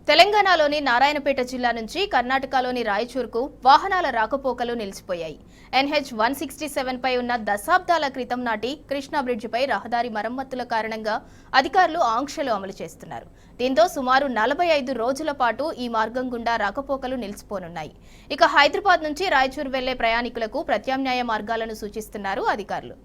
తెలంగాణలోని నారాయణపేట జిల్లా నుంచి కర్ణాటకలోని రాయచూర్కు వాహనాల రాకపోకలు నిలిచిపోయాయి. NH 167 పై ఉన్న దశాబ్దాల క్రితం నాటి కృష్ణా బ్రిడ్జిపై రహదారి మరమ్మతుల కారణంగా అధికారులు ఆంక్షలు అమలు చేస్తున్నారు. దీంతో సుమారు 45 రోజుల పాటు ఈ మార్గం గుండా రాకపోకలు నిలిచిపోనున్నాయి. ఇక హైదరాబాద్ నుంచి రాయచూర్ వెళ్లే ప్రయాణికులకు ప్రత్యామ్నాయ మార్గాలను సూచిస్తున్నారు అధికారులు.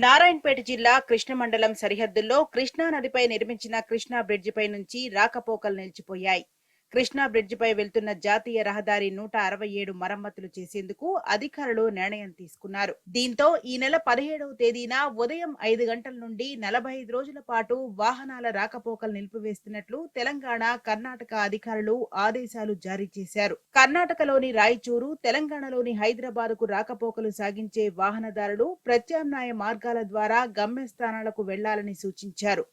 నారాయణపేట జిల్లా కృష్ణ మండలం సరిహద్దుల్లో కృష్ణా నదిపై నిర్మించిన కృష్ణా బ్రిడ్జిపై నుంచి రాకపోకలు నిలిచిపోయాయి. కృష్ణా బ్రిడ్జిపై వెళ్తున్న జాతీయ రహదారి 167 మరమ్మతులు చేసేందుకు అధికారులు నిర్ణయం తీసుకున్నారు. దీంతో ఈ నెల 17వ తేదీన ఉదయం 5 గంటల నుండి 45 రోజుల పాటు వాహనాల రాకపోకలు నిలిపివేస్తున్నట్లు తెలంగాణ, కర్ణాటక అధికారులు ఆదేశాలు జారీ చేశారు. కర్ణాటకలోని రాయచూరు, తెలంగాణలోని హైదరాబాద్ కు రాకపోకలు సాగించే వాహనదారులు ప్రత్యామ్నాయ మార్గాల ద్వారా గమ్యస్థానాలకు వెళ్లాలని సూచించారు.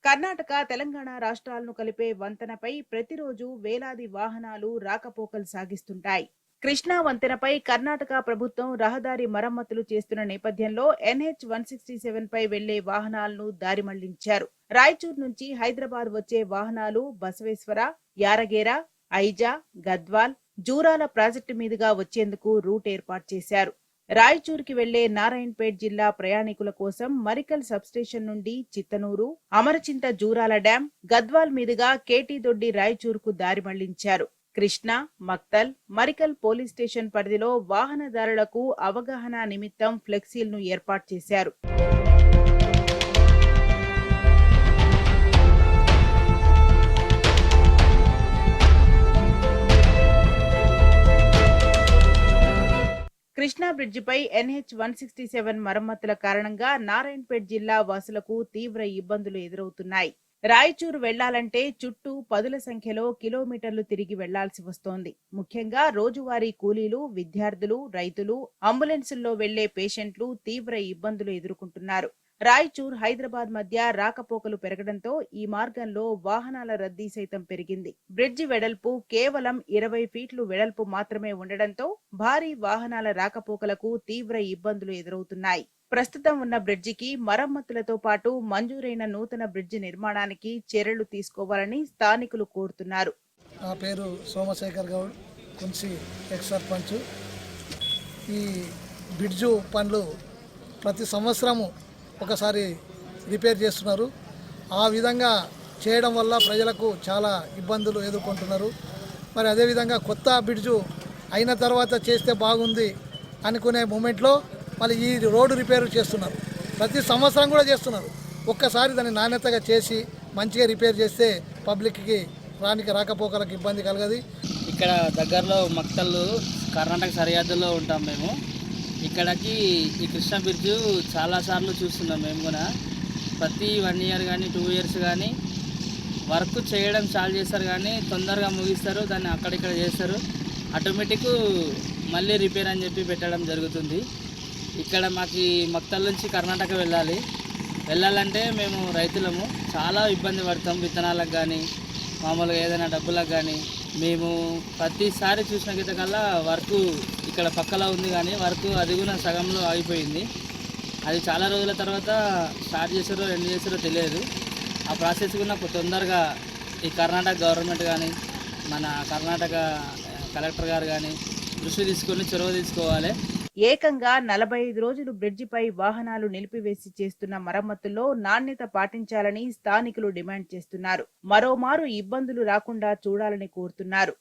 కర్ణాటక, తెలంగాణ రాష్ట్రాలను కలిపే వంతెనపై ప్రతిరోజు వేలాది వాహనాలు రాకపోకలు సాగిస్తుంటాయి. కృష్ణా వంతెనపై కర్ణాటక ప్రభుత్వం రహదారి మరమ్మతులు చేస్తున్న నేపథ్యంలో NH 167 పై వెళ్లే వాహనాలను దారి మళ్లించారు. రాయచూర్ నుంచి హైదరాబాద్ వచ్చే వాహనాలు బసవేశ్వర, యారగేర, ఐజా, గద్వాల్, జూరాల ప్రాజెక్టు మీదుగా వచ్చేందుకు రూట్ ఏర్పాటు చేశారు. రాయచూర్కి వెళ్లే నారాయణపేట్ జిల్లా ప్రయాణికుల కోసం మరికల్ సబ్స్టేషన్ నుండి చిత్తనూరు, అమరచింత జూరాల డ్యాం, గద్వాల్ మీదుగా కేటీ దొడ్డి రాయచూర్కు దారి మళ్లించారు. కృష్ణా, మక్తల్, మరికల్ పోలీస్ స్టేషన్ పరిధిలో వాహనదారులకు అవగాహన నిమిత్తం ఫ్లెక్సీలను ఏర్పాటు చేశారు. కృష్ణా బ్రిడ్జిపై NH 167 మరమ్మతుల కారణంగా నారాయణపేట్ జిల్లా వాసులకు తీవ్ర ఇబ్బందులు ఎదురవుతున్నాయి. రాయచూరు వెళ్లాలంటే చుట్టూ పదుల సంఖ్యలో కిలోమీటర్లు తిరిగి వెళ్లాల్సి వస్తోంది. ముఖ్యంగా రోజువారీ కూలీలు, విద్యార్థులు, రైతులు, అంబులెన్సుల్లో వెళ్లే పేషెంట్లు తీవ్ర ఇబ్బందులు ఎదుర్కొంటున్నారు. రాయచూర్, హైదరాబాద్ మధ్య రాకపోకలు పెరగడంతో ఈ మార్గంలో వాహనాల రద్దీ సైతం పెరిగింది. బ్రిడ్జి వెడల్పు కేవలం 20 ఫీట్లు వెడల్పు మాత్రమే ఉండడంతో భారీ వాహనాల రాకపోకలకు తీవ్ర ఇబ్బందులు ఎదురవుతున్నాయి. ప్రస్తుతం ఉన్న బ్రిడ్జికి మరమ్మతులతో పాటు మంజూరైన నూతన బ్రిడ్జి నిర్మాణానికి చర్యలు తీసుకోవాలని స్థానికులు కోరుతున్నారు. నా పేరు సోమశేఖర్ గౌడ్, కున్సి ఎక్స్ సర్పంచ్. ఈ బ్రిడ్జు పనులు ప్రతి సంవత్సరము ఒకసారి రిపేర్ చేస్తున్నారు. ఆ విధంగా చేయడం వల్ల ప్రజలకు చాలా ఇబ్బందులు ఎదుర్కొంటున్నారు. మరి అదేవిధంగా కొత్త బ్రిడ్జు అయిన తర్వాత చేస్తే బాగుంది అనుకునే మూమెంట్లో మళ్ళీ ఈ రోడ్డు రిపేర్ చేస్తున్నారు. ప్రతి సంవత్సరం కూడా చేస్తున్నారు. ఒక్కసారి దాన్ని నాణ్యతగా చేసి మంచిగా రిపేర్ చేస్తే పబ్లిక్కి రాకపోకలకు ఇబ్బంది కలగదు. ఇక్కడ దగ్గరలో మక్తలు కర్ణాటక సరిహద్దులో ఉంటాం మేము. ఇక్కడికి ఈ కృష్ణా బ్రిడ్జ్ చాలాసార్లు చూస్తున్నాం మేము కూడా. ప్రతి 1 ఇయర్ కానీ 2 ఇయర్స్ కానీ వర్క్ చేయడం స్టార్ట్ చేస్తారు, కానీ తొందరగా ముగిస్తారు, దాన్ని అక్కడిక్కడ చేస్తారు. ఆటోమేటిక్ మళ్ళీ రిపేర్ అని చెప్పి పెట్టడం జరుగుతుంది. ఇక్కడ మాకు మక్తల్ నుంచి కర్ణాటక వెళ్ళాలంటే మేము రైతులము చాలా ఇబ్బంది పడతాం. విత్తనాలకు కానీ మామూలుగా ఏదైనా డబ్బులకు కానీ మేము ప్రతిసారి చూసిన గితకల్లా వర్క్ ఇక్కడ పక్కలో ఉంది, కానీ వర్క్ అది కూడా సగంలో ఆగిపోయింది. అది చాలా రోజుల తర్వాత స్టార్ట్ చేసారో ఎండ్ చేసారో తెలియదు. ఆ ప్రాసెస్ కూడా తొందరగా ఈ కర్ణాటక గవర్నమెంట్ కానీ మన కర్ణాటక కలెక్టర్ గారు కానీ దృష్టి తీసుకొని చొరవ తీసుకోవాలి. ఏకంగా 45 రోజులు బ్రిడ్జిపై వాహనాలు నిలిపివేసి చేస్తున్న మరమ్మతుల్లో నాణ్యత పాటించాలని స్థానికులు డిమాండ్ చేస్తున్నారు. మరోమారు ఇబ్బందులు రాకుండా చూడాలని కోరుతున్నారు.